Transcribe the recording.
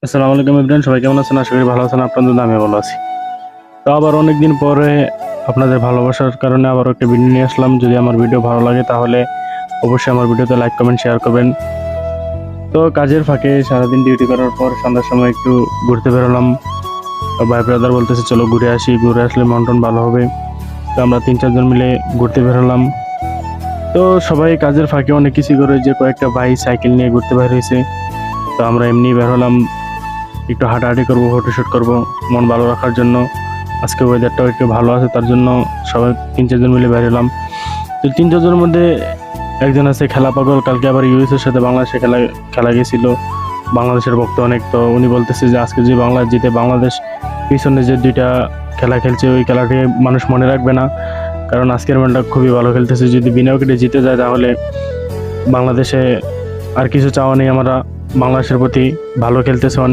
আসসালামু আলাইকুম এভরিওয়ান, সবাই কেমন আছেন? আশা করি ভালো আছেন। আপনাদের নামে ভালো আছি। তো আবার অনেকদিন পরে আপনাদের ভালোবাসার কারণে আবার একটা ভিডিও নিয়ে আসলাম। যদি আমার ভিডিও ভালো লাগে তাহলে অবশ্যই আমার ভিডিওতে লাইক কমেন্ট শেয়ার করবেন। তো কাজের ফাঁকে সারাদিন ডিউটি করার পর সন্ধ্যার সময় একটু ঘুরতে বেরোলাম। ভাই ব্রাদার বলতেছে চলো ঘুরে আসি, ঘুরে আসলে মন টন ভালো হবে। তো আমরা 3-4 জন মিলে ঘুরতে বেরোলাম। তো সবাই কাজের ফাঁকে অনেক কিছু করে, যে কয়েকটা ভাই সাইকেল নিয়ে ঘুরতে বের হয়েছে। তো আমরা এমনি বের হলাম, একটু হাঁটাহাঁটি করবো, ফটোশ্যুট করবো মন ভালো রাখার জন্য। আজকে ওয়েদারটাও একটু ভালো আছে, তার জন্য সবাই 3-4 জন মিলে বের হলাম। তো 3-4 জনের মধ্যে একজন আছে খেলা পাগল, কালকে আবার ইউএসের সাথে বাংলাদেশে খেলা গেছিল। বাংলাদেশের ভক্ত অনেক, তো উনি বলতেছে যে আজকে যে বাংলাদেশ জিতে, বাংলাদেশ পিছনে যে 2টা খেলা খেলছে ওই খেলাটি মানুষ মনে রাখবে না, কারণ আজকের ম্যাচটা খুবই ভালো খেলতেছে। যদি বিনা উইকেটে জিতে যায় তাহলে বাংলাদেশে আর কিছু চাওয়া নেই। আমরা বাংলাদেশের প্রতি ভালো খেলতেছে।